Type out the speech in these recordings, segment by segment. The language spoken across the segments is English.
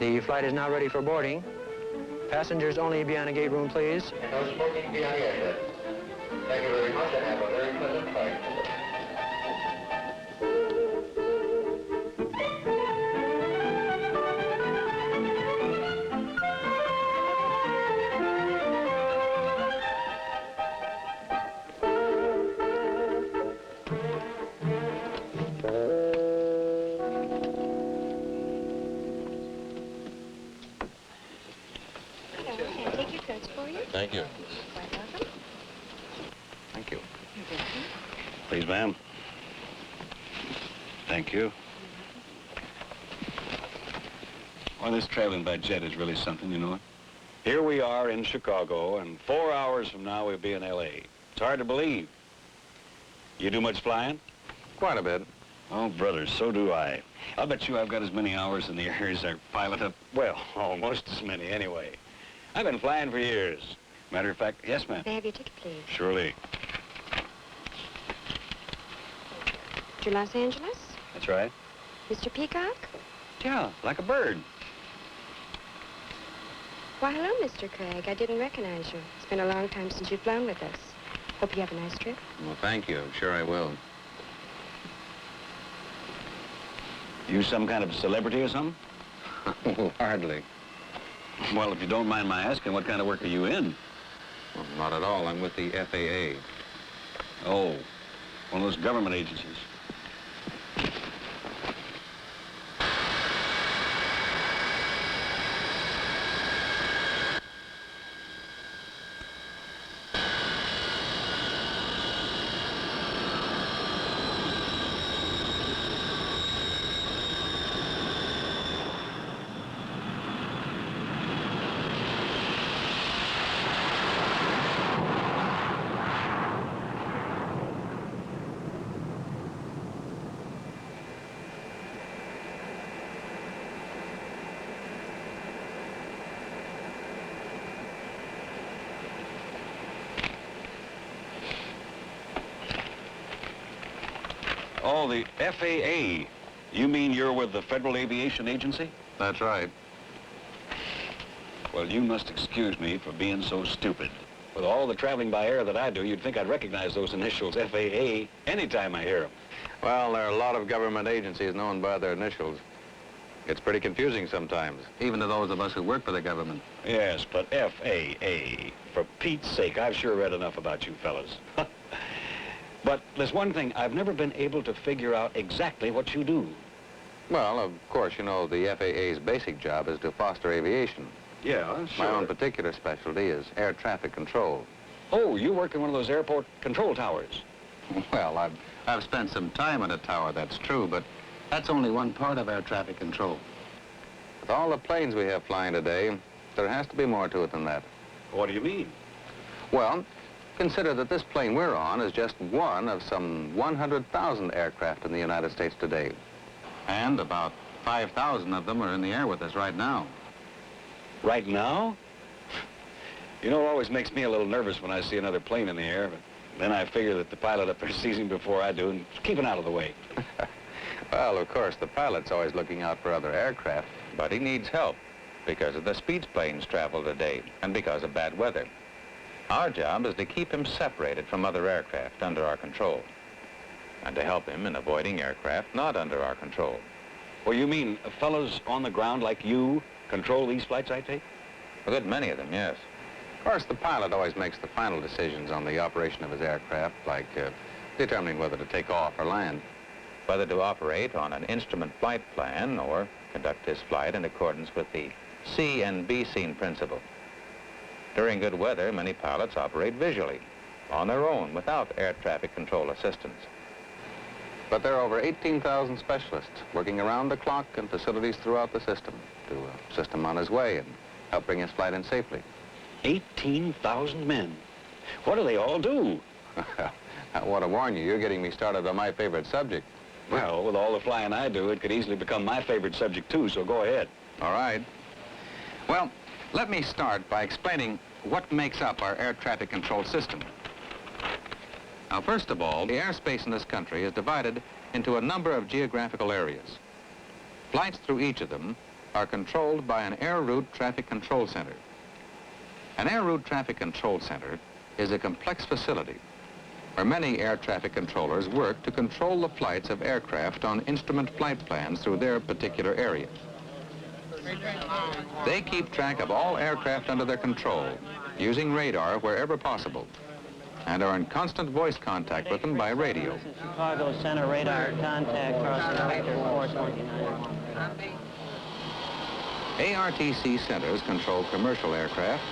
The flight is now ready for boarding. Passengers only be on a gate room, please. And no smoking be on the exit. Thank you very much and have a very pleasant flight. Thank you. Quite welcome. Thank you. You're welcome. Please, ma'am. Thank you. Well, this traveling by jet is really something, you know. Here we are in Chicago, and 4 hours from now we'll be in L.A. It's hard to believe. You do much flying? Quite a bit. Oh, brother, so do I. I'll bet you I've got as many hours in the air as our pilot up. Well, almost as many anyway. I've been flying for years. Matter of fact, yes, ma'am. May I have your ticket, please? Surely. To Los Angeles? That's right. Mr. Peacock? Yeah, like a bird. Why, hello, Mr. Craig. I didn't recognize you. It's been a long time since you've flown with us. Hope you have a nice trip. Well, thank you. Sure I will. You some kind of celebrity or something? Hardly. Well, if you don't mind my asking, what kind of work are you in? Well, not at all. I'm with the FAA. Oh, one of those government agencies. Oh, the FAA. You mean you're with the Federal Aviation Agency? That's right. Well, you must excuse me for being so stupid. With all the traveling by air that I do, you'd think I'd recognize those initials, FAA, anytime I hear them. Well, there are a lot of government agencies known by their initials. It's pretty confusing sometimes, even to those of us who work for the government. Yes, but FAA. For Pete's sake, I've sure read enough about you fellas. But there's one thing, I've never been able to figure out exactly what you do. Well, of course, you know, the FAA's basic job is to foster aviation. Yeah, sure. My own particular specialty is air traffic control. Oh, you work in one of those airport control towers. Well, I've spent some time on a tower, that's true, but that's only one part of air traffic control. With all the planes we have flying today, there has to be more to it than that. What do you mean? Well, consider that this plane we're on is just one of some 100,000 aircraft in the United States today. And about 5,000 of them are in the air with us right now. Right now? You know, it always makes me a little nervous when I see another plane in the air, but then I figure that the pilot up there sees him before I do and keeping out of the way. Well, of course, the pilot's always looking out for other aircraft, but he needs help because of the speeds planes travel today and because of bad weather. Our job is to keep him separated from other aircraft under our control and to help him in avoiding aircraft not under our control. Well, you mean fellows on the ground like you control these flights I take? A good many of them, yes. Of course, the pilot always makes the final decisions on the operation of his aircraft, like determining whether to take off or land, whether to operate on an instrument flight plan or conduct his flight in accordance with the C and B scene principle. During good weather, many pilots operate visually, on their own, without air traffic control assistance. But there are over 18,000 specialists working around the clock in facilities throughout the system to assist him on his way and help bring his flight in safely. 18,000 men. What do they all do? I want to warn you, you're getting me started on my favorite subject. Well, with all the flying I do, it could easily become my favorite subject too, so go ahead. All right. Well, let me start by explaining what makes up our air traffic control system. Now, first of all, the airspace in this country is divided into a number of geographical areas. Flights through each of them are controlled by an air route traffic control center. An air route traffic control center is a complex facility where many air traffic controllers work to control the flights of aircraft on instrument flight plans through their particular area. They keep track of all aircraft under their control, using radar wherever possible, and are in constant voice contact with them by radio. Chicago Center radar contact crossing Victor 429. ARTC centers control commercial aircraft,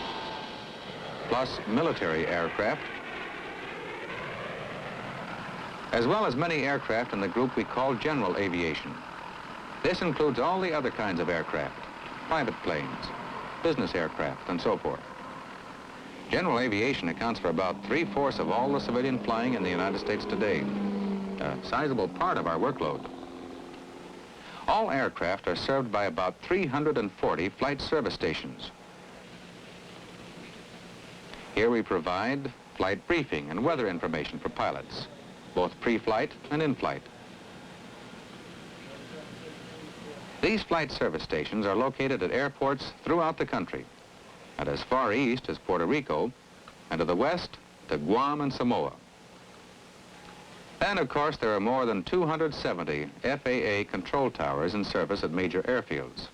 plus military aircraft, as well as many aircraft in the group we call general aviation. This includes all the other kinds of aircraft, private planes, business aircraft, and so forth. General aviation accounts for about 3/4 of all the civilian flying in the United States today, a sizable part of our workload. All aircraft are served by about 340 flight service stations. Here we provide flight briefing and weather information for pilots, both pre-flight and in-flight. These flight service stations are located at airports throughout the country, and as far east as Puerto Rico, and to the west to Guam and Samoa. And of course, there are more than 270 FAA control towers in service at major airfields.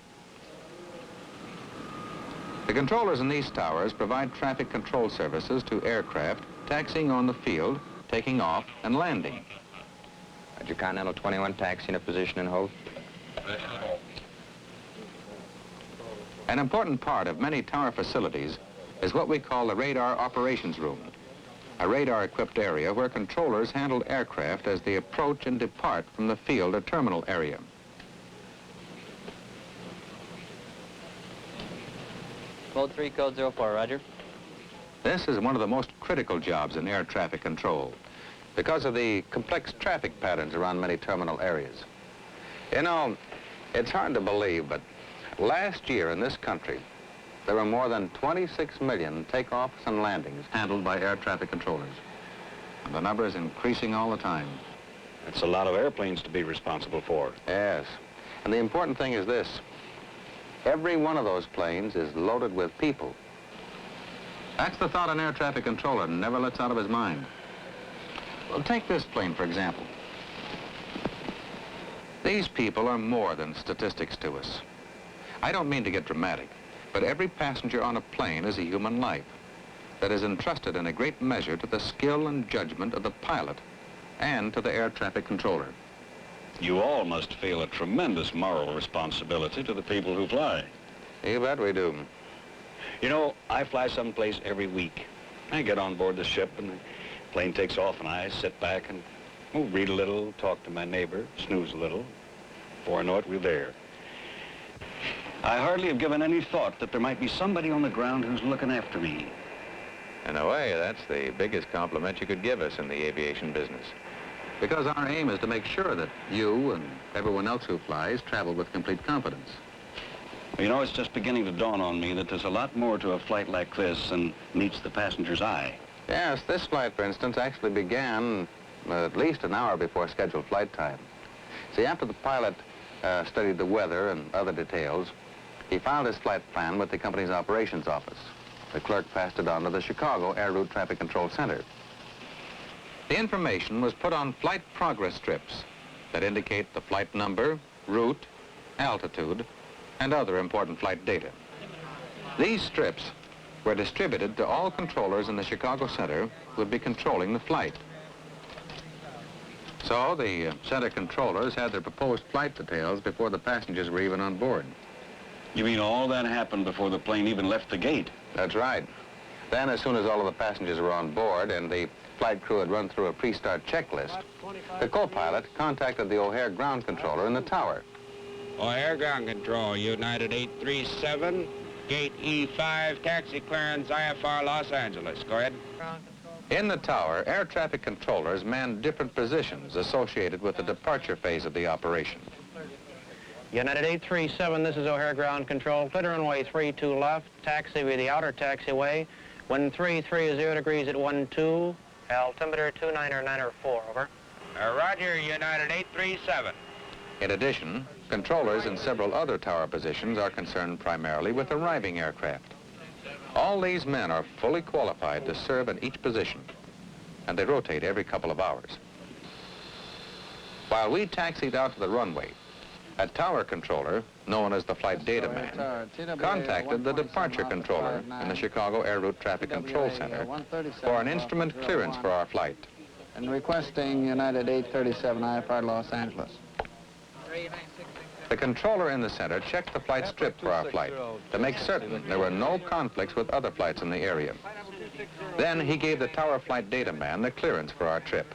The controllers in these towers provide traffic control services to aircraft taxiing on the field, taking off, and landing. Roger, Continental 21 taxi in a position and hold. An important part of many tower facilities is what we call the radar operations room, a radar-equipped area where controllers handle aircraft as they approach and depart from the field or terminal area. Code 3, code 04, Roger. This is one of the most critical jobs in air traffic control because of the complex traffic patterns around many terminal areas. You know, it's hard to believe, but last year in this country, there were more than 26 million takeoffs and landings handled by air traffic controllers. And the number is increasing all the time. That's a lot of airplanes to be responsible for. Yes. And the important thing is this. Every one of those planes is loaded with people. That's the thought an air traffic controller never lets out of his mind. Well, take this plane, for example. These people are more than statistics to us. I don't mean to get dramatic, but every passenger on a plane is a human life that is entrusted in a great measure to the skill and judgment of the pilot and to the air traffic controller. You all must feel a tremendous moral responsibility to the people who fly. You bet we do. You know, I fly someplace every week. I get on board the ship and the plane takes off and I sit back and read a little, talk to my neighbor, snooze a little. Before I know it, we're there. I hardly have given any thought that there might be somebody on the ground who's looking after me. In a way, that's the biggest compliment you could give us in the aviation business. Because our aim is to make sure that you and everyone else who flies travel with complete confidence. You know, it's just beginning to dawn on me that there's a lot more to a flight like this than meets the passenger's eye. Yes, this flight, for instance, actually began at least an hour before scheduled flight time. See, after the pilot studied the weather and other details, he filed his flight plan with the company's operations office. The clerk passed it on to the Chicago Air Route Traffic Control Center. The information was put on flight progress strips that indicate the flight number, route, altitude, and other important flight data. These strips were distributed to all controllers in the Chicago Center who would be controlling the flight. So the center controllers had their proposed flight details before the passengers were even on board. You mean all that happened before the plane even left the gate? That's right. Then, as soon as all of the passengers were on board and the flight crew had run through a pre-start checklist, the co-pilot contacted the O'Hare ground controller in the tower. O'Hare ground control, United 837, gate E5, taxi clearance, IFR, Los Angeles. Go ahead. In the tower, air traffic controllers manned different positions associated with the departure phase of the operation. United 837, this is O'Hare ground control. Clear runway 32 left, taxi via the outer taxiway. Wind 330 degrees at 12. Altimeter 29904, over. Roger, United 837. In addition, controllers in several other tower positions are concerned primarily with arriving aircraft. All these men are fully qualified to serve in each position, and they rotate every couple of hours. While we taxied out to the runway, a tower controller, known as the flight data man, contacted the departure controller in the Chicago Air Route Traffic Control Center for an instrument clearance for our flight. And requesting United 837 IFR Los Angeles. The controller in the center checked the flight strip for our flight to make certain there were no conflicts with other flights in the area. Then he gave the tower flight data man the clearance for our trip.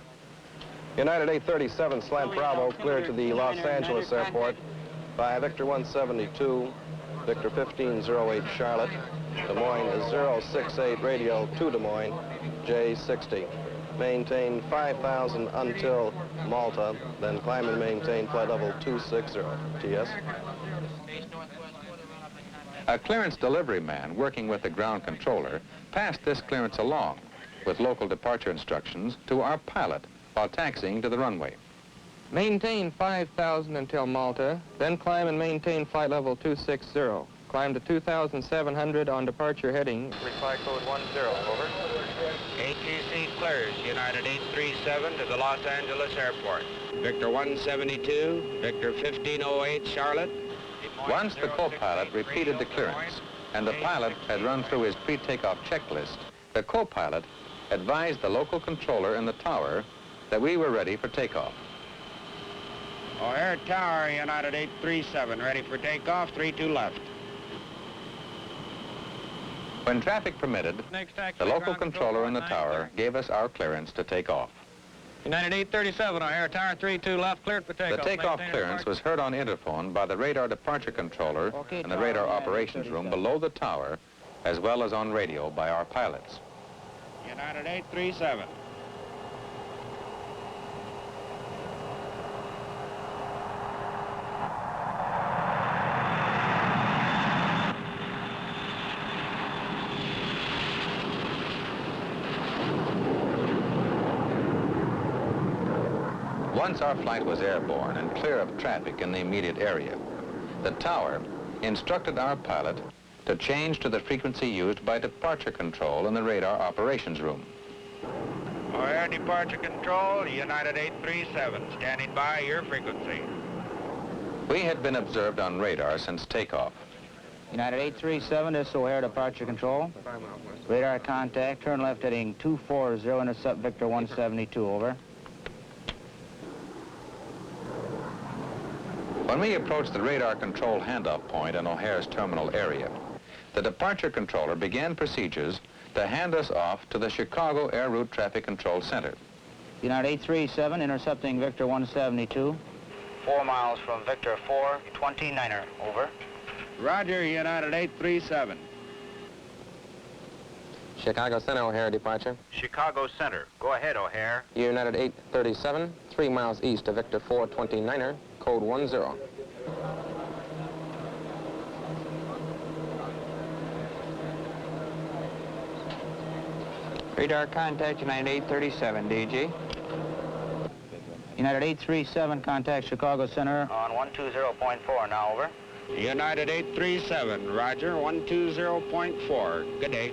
United 837 Slant Bravo cleared to the Los Angeles airport by Victor 172, Victor 1508 Charlotte. Des Moines is 068 radio to Des Moines, J60. Maintain 5,000 until Malta, then climb and maintain flight level 260, TS. A clearance delivery man working with the ground controller passed this clearance along with local departure instructions to our pilot while taxiing to the runway. Maintain 5,000 until Malta, then climb and maintain flight level 260. Climb to 2,700 on departure heading. Reply code 10, over. ATC clears United 837 to the Los Angeles airport. Victor 172, Victor 1508 Charlotte. Once the co-pilot repeated the clearance and the pilot had run through his pre-takeoff checklist, the co-pilot advised the local controller in the tower that we were ready for takeoff. O'Hare Tower, United 837, ready for takeoff, 32 left. When traffic permitted, the local controller in the tower gave us our clearance to take off. United 837, O'Hare Tower, 32 left, cleared for takeoff. The takeoff clearance was heard on interphone by the radar departure controller in the radar operations room below the tower, as well as on radio by our pilots. United 837. Once our flight was airborne and clear of traffic in the immediate area, the tower instructed our pilot to change to the frequency used by departure control in the radar operations room. O'Hare departure control, United 837, standing by your frequency. We had been observed on radar since takeoff. United 837, this is O'Hare departure control. Radar contact, turn left heading 240, intercept Victor 172, over. When we approached the radar control handoff point in O'Hare's terminal area, the departure controller began procedures to hand us off to the Chicago Air Route Traffic Control Center. United 837, intercepting Victor 172. 4 miles from Victor 429er, over. Roger, United 837. Chicago Center, O'Hare departure. Chicago Center. Go ahead, O'Hare. United 837, 3 miles east of Victor 429er, code 10. Radar contact, United 837, DG. United 837, contact Chicago Center. On 120.4 now, over. United 837, roger, 120.4. Good day.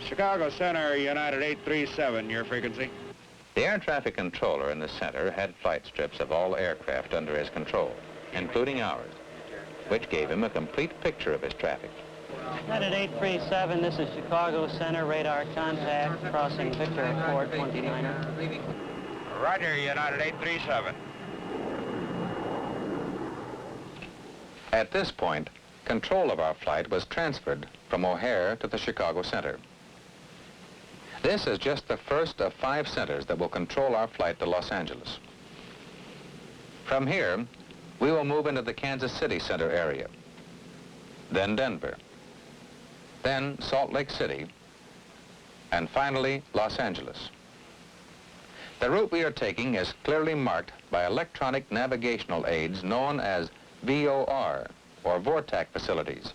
Chicago Center, United 837, your frequency. The air traffic controller in the center had flight strips of all aircraft under his control, including ours, which gave him a complete picture of his traffic. United 837, this is Chicago Center, radar contact, crossing Victor 429er. Roger, United 837. At this point, control of our flight was transferred from O'Hare to the Chicago Center. This is just the first of 5 centers that will control our flight to Los Angeles. From here, we will move into the Kansas City Center area, then Denver, then Salt Lake City, and finally Los Angeles. The route we are taking is clearly marked by electronic navigational aids known as VOR, or VORTAC facilities.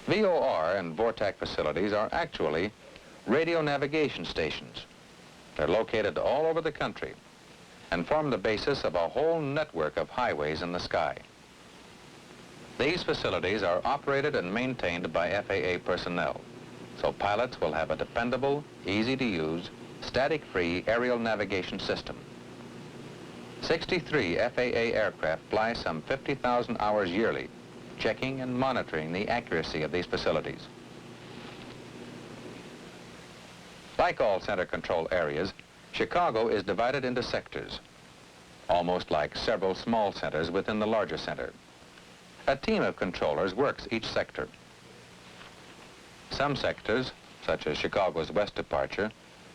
VOR and VORTAC facilities are actually radio navigation stations They're located all over the country and form the basis of a whole network of highways in the sky. These facilities are operated and maintained by FAA personnel, so pilots will have a dependable, easy-to-use, static-free aerial navigation system. 63 FAA aircraft fly some 50,000 hours yearly, checking and monitoring the accuracy of these facilities. Like all center control areas, Chicago is divided into sectors, almost like several small centers within the larger center. A team of controllers works each sector. Some sectors, such as Chicago's west departure,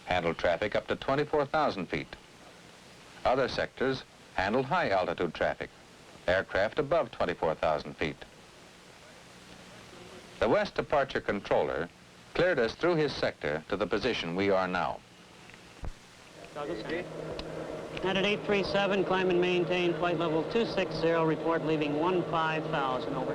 handle traffic up to 24,000 feet. Other sectors handle high-altitude traffic, aircraft above 24,000 feet. The west departure controller cleared us through his sector to the position we are now. United 837, climb and maintain flight level 260, report leaving 15,000, over.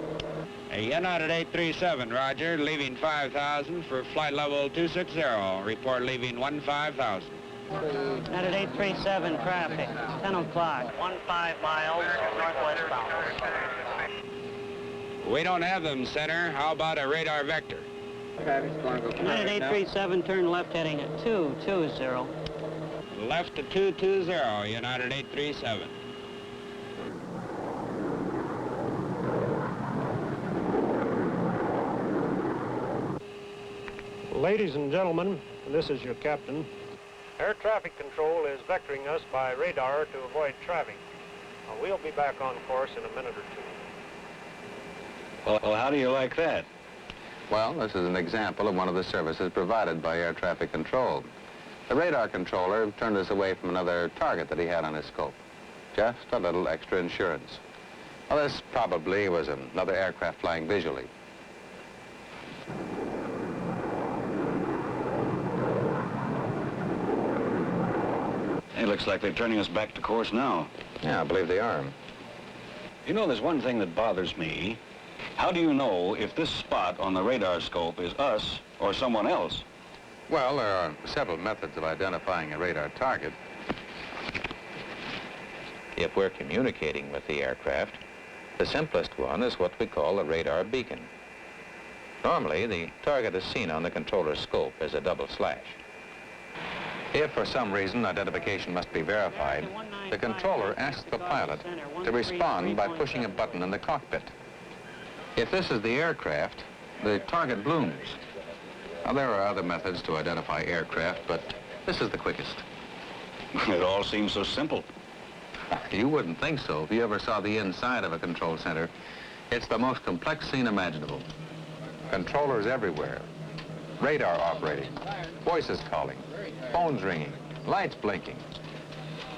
United 837, roger, leaving 5,000 for flight level 260, report leaving 15,000. United 837, traffic, 10 o'clock, 15 miles, northwest bound. We don't have them, center. How about a radar vector? United 837, turn left heading at 220. Left to 220, United 837. Ladies and gentlemen, this is your captain. Air traffic control is vectoring us by radar to avoid traffic. We'll be back on course in a minute or two. Well, how do you like that? Well, this is an example of one of the services provided by air traffic control. The radar controller turned us away from another target that he had on his scope. Just a little extra insurance. Well, this probably was another aircraft flying visually. It looks like they're turning us back to course now. Yeah, I believe they are. You know, there's one thing that bothers me. How do you know if this spot on the radar scope is us or someone else? Well, there are several methods of identifying a radar target. If we're communicating with the aircraft, the simplest one is what we call a radar beacon. Normally, the target is seen on the controller's scope as a double slash. If for some reason identification must be verified, the controller asks the pilot to respond by pushing a button in the cockpit. If this is the aircraft, the target blooms. Now, there are other methods to identify aircraft, but this is the quickest. It all seems so simple. You wouldn't think so if you ever saw the inside of a control center. It's the most complex scene imaginable. Controllers everywhere, radar operating, voices calling, phones ringing, lights blinking.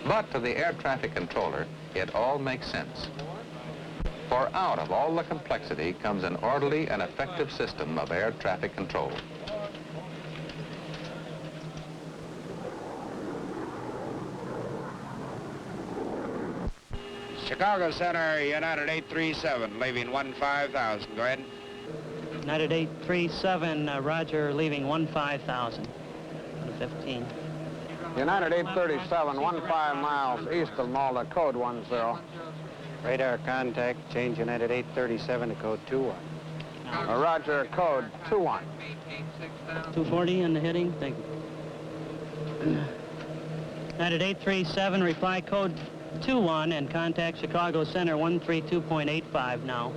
But to the air traffic controller, it all makes sense. For out of all the complexity comes an orderly and effective system of air traffic control. Chicago Center, United 837, leaving 15,000. Go ahead. United 837, roger, leaving 15,000. 15. United 837, 15 miles east of Malta, code 10. Radar contact, change United 837 to code 21. Roger, code 21. 240 on the heading, thank you. United 837, reply code 21 and contact Chicago Center 132.85 now.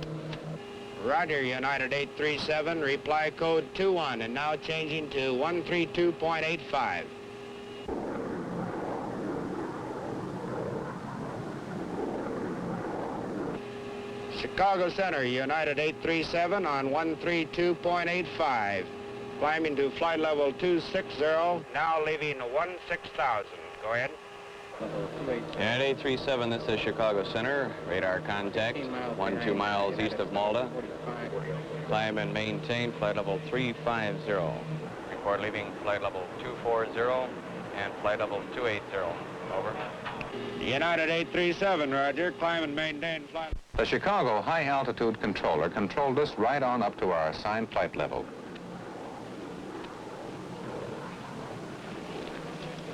Roger, United 837, reply code 21, and now changing to 132.85. Chicago Center, United 837 on 132.85. Climbing to flight level 260, now leaving 16,000. Go ahead. United 837, this is Chicago Center. Radar contact, 12 miles east of Malta. Climb and maintain flight level 350. Report leaving flight level 240 and flight level 280. Over. United 837, roger. Climb and maintain flight. The Chicago High Altitude Controller controlled us right on up to our assigned flight level.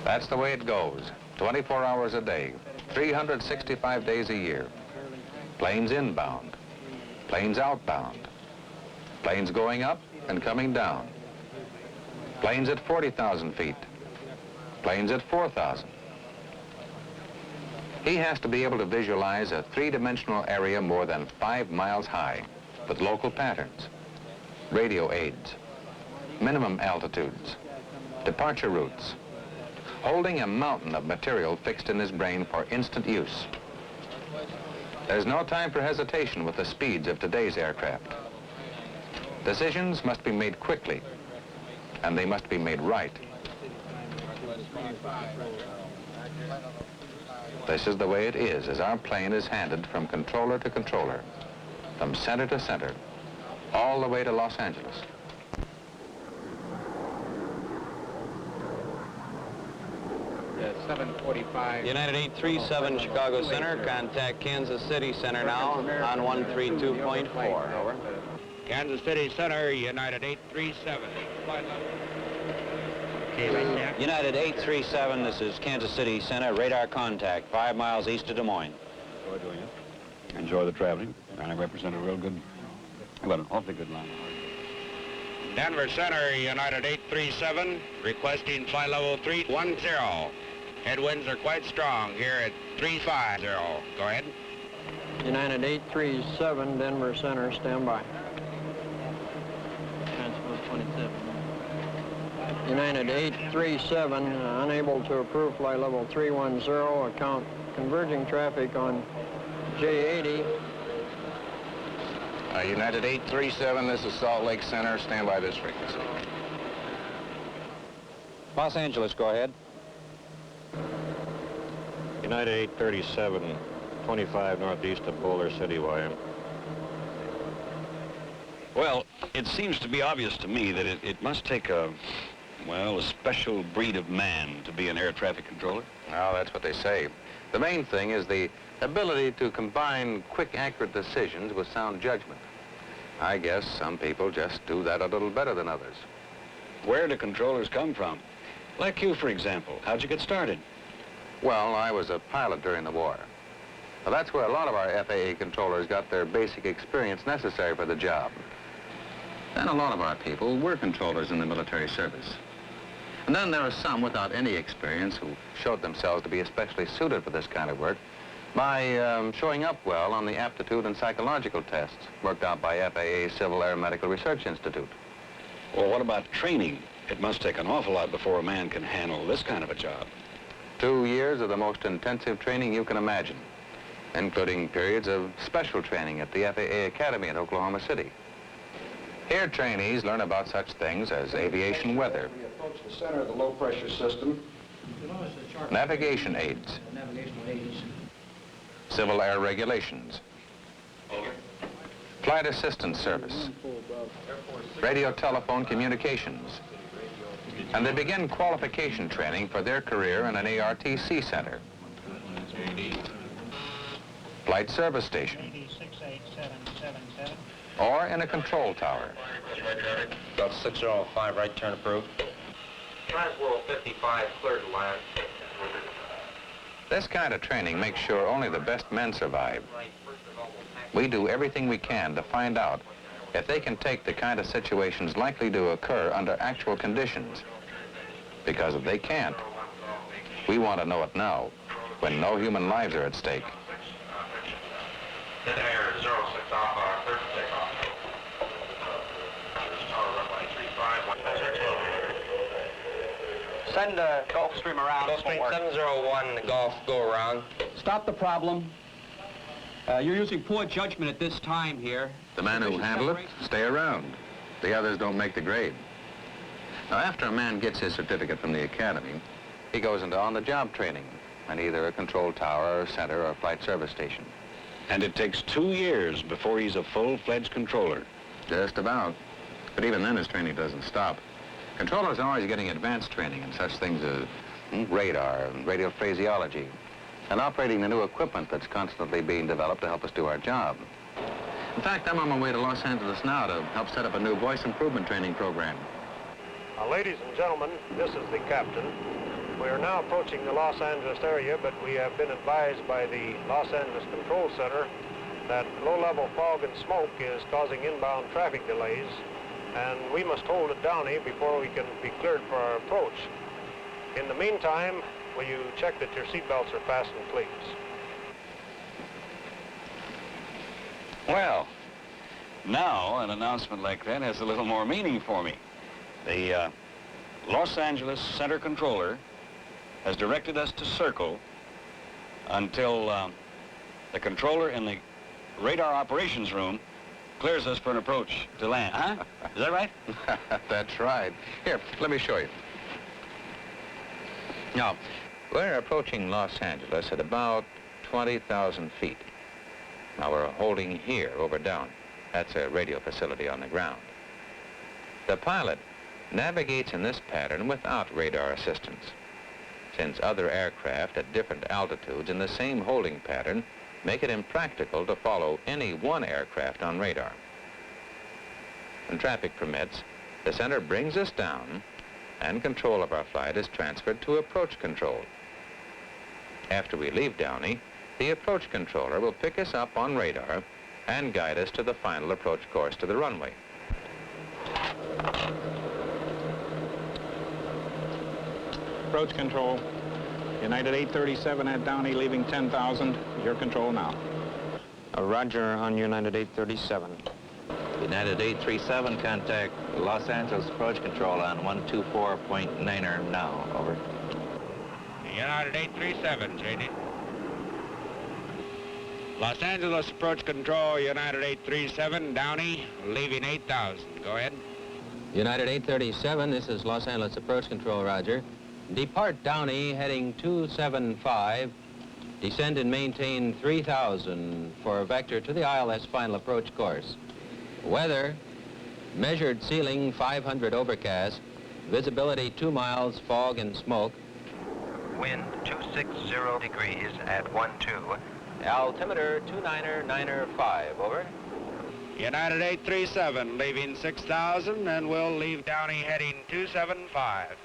That's the way it goes. 24 hours a day, 365 days a year. Planes inbound, planes outbound, planes going up and coming down, planes at 40,000 feet, planes at 4,000. He has to be able to visualize a three-dimensional area more than 5 miles high with local patterns, radio aids, minimum altitudes, departure routes, holding a mountain of material fixed in his brain for instant use. There's no time for hesitation with the speeds of today's aircraft. Decisions must be made quickly, and they must be made right. This is the way it is as our plane is handed from controller to controller, from center to center, all the way to Los Angeles. United 837 Chicago Center, contact Kansas City Center now on 132.4. Over. Kansas City Center, United 837. Okay, right there. United 837, this is Kansas City Center, radar contact, 5 miles east of Des Moines. Enjoy doing it. Enjoy the traveling. I represent a real good, well, an awfully good line. Denver Center, United 837, requesting flight level 310. Headwinds are quite strong here at 350. Go ahead. United 837, Denver Center, stand by. Transfer 27. United 837, unable to approve flight level 310, account converging traffic on J80. United 837, this is Salt Lake Center, stand by this frequency. Los Angeles, go ahead. United 837, 25 northeast of Boulder City, YM. Well, it seems to be obvious to me that it must take a special breed of man to be an air traffic controller. Well, that's what they say. The main thing is the ability to combine quick, accurate decisions with sound judgment. I guess some people just do that a little better than others. Where do controllers come from? Like you, for example. How'd you get started? Well, I was a pilot during the war. Well, that's where a lot of our FAA controllers got their basic experience necessary for the job. Then a lot of our people were controllers in the military service. And then there are some without any experience who showed themselves to be especially suited for this kind of work by showing up well on the aptitude and psychological tests worked out by FAA Civil Air Medical Research Institute. Well, what about training? It must take an awful lot before a man can handle this kind of a job. 2 years of the most intensive training you can imagine, including periods of special training at the FAA Academy in Oklahoma City. Here, trainees learn about such things as aviation weather, We approach the center of the low-pressure system. navigation aids, civil air regulations, flight assistance service, radio telephone communications, and they begin qualification training for their career in an ARTC center, flight service station, or in a control tower. About 605, right turn approved. Transworld 55, cleared to land. This kind of training makes sure only the best men survive. We do everything we can to find out if they can take the kind of situations likely to occur under actual conditions. Because if they can't, we want to know it now, when no human lives are at stake. Dead air 06 Alpha, cleared to take off. Tower runway 35, Send Gulfstream around. Gulfstream 701, the Gulf, go around. Stop the problem. You're using poor judgment at this time here. The men who handle it stay around. The others don't make the grade. Now, after a man gets his certificate from the academy, he goes into on-the-job training in either a control tower or center or flight service station. And it takes 2 years before he's a full-fledged controller. Just about. But even then, his training doesn't stop. Controllers are always getting advanced training in such things as radar and radio phraseology, and operating the new equipment that's constantly being developed to help us do our job. In fact, I'm on my way to Los Angeles now to help set up a new voice improvement training program. Ladies and gentlemen, this is the captain. We are now approaching the Los Angeles area, but we have been advised by the Los Angeles Control Center that low-level fog and smoke is causing inbound traffic delays, and we must hold at Downey before we can be cleared for our approach. In the meantime, will you check that your seatbelts are fastened, please? Well, now an announcement like that has a little more meaning for me. The Los Angeles Center Controller has directed us to circle until the controller in the radar operations room clears us for an approach to land. Huh? Is that right? That's right. Here, let me show you. Now, we're approaching Los Angeles at about 20,000 feet. Now, we're holding here over down. That's a radio facility on the ground. The pilot navigates in this pattern without radar assistance, since other aircraft at different altitudes in the same holding pattern make it impractical to follow any one aircraft on radar. When traffic permits, the center brings us down and control of our flight is transferred to approach control. After we leave Downey, the approach controller will pick us up on radar and guide us to the final approach course to the runway. Approach control. United 837 at Downey, leaving 10,000. Your control now. Roger on United 837. United 837, contact Los Angeles approach control on 124.9er now. Over. United 837, JD. Los Angeles approach control, United 837, Downey, leaving 8,000. Go ahead. United 837, this is Los Angeles approach control, Roger. Depart Downey, heading 275. Descend and maintain 3,000 for vector to the ILS final approach course. Weather, measured ceiling 500 overcast, visibility 2 miles, fog and smoke. Wind 260 degrees at 12. Altimeter 299er5, over. United 837, leaving 6,000, and we'll leave Downey heading 275.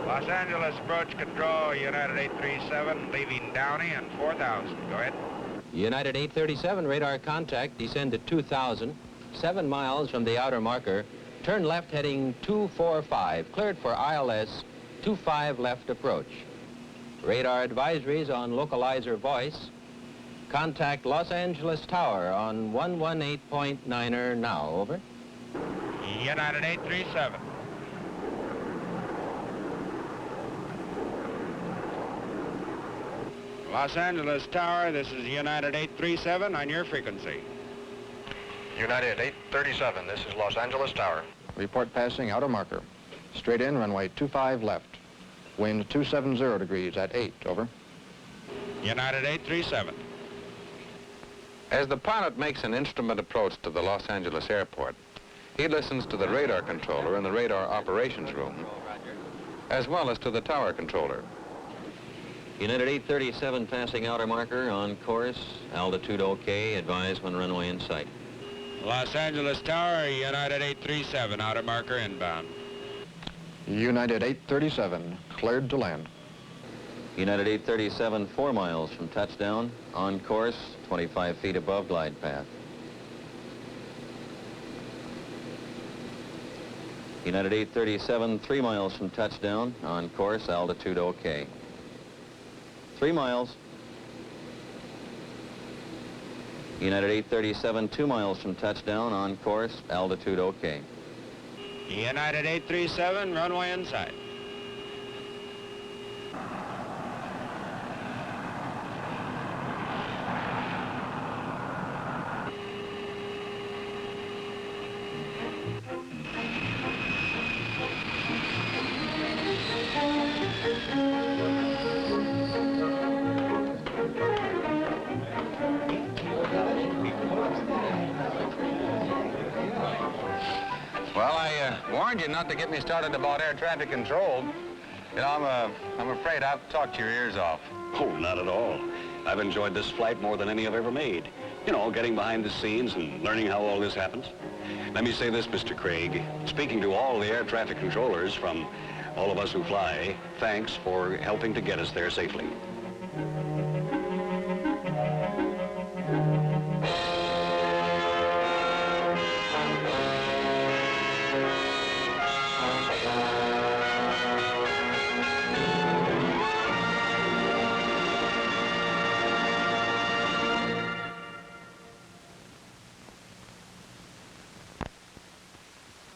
Los Angeles approach control, United 837, leaving Downey and 4,000. Go ahead. United 837, radar contact, descend to 2,000, 7 miles from the outer marker. Turn left heading 245, cleared for ILS 25 left approach. Radar advisories on localizer voice. Contact Los Angeles Tower on 118.9er now, over. United 837. Los Angeles Tower, this is United 837 on your frequency. United 837, this is Los Angeles Tower. Report passing outer marker. Straight in, runway 25 left. Wind 270 degrees at 8, over. United 837. As the pilot makes an instrument approach to the Los Angeles airport, he listens to the radar controller in the radar operations room, as well as to the tower controller. United 837 passing outer marker on course, altitude okay, advise when runway in sight. Los Angeles Tower, United 837, outer marker inbound. United 837, cleared to land. United 837, 4 miles from touchdown, on course, 25 feet above glide path. United 837, 3 miles from touchdown, on course, altitude okay. 3 miles. United 837, 2 miles from touchdown, on course, altitude okay. United 837, runway in sight. Well, I warned you not to get me started about air traffic control. You know, I'm afraid I've talked your ears off. Oh, not at all. I've enjoyed this flight more than any I've ever made. you know, getting behind the scenes and learning how all this happens. Let me say this, Mr. Craig. Speaking to all the air traffic controllers from all of us who fly, thanks for helping to get us there safely.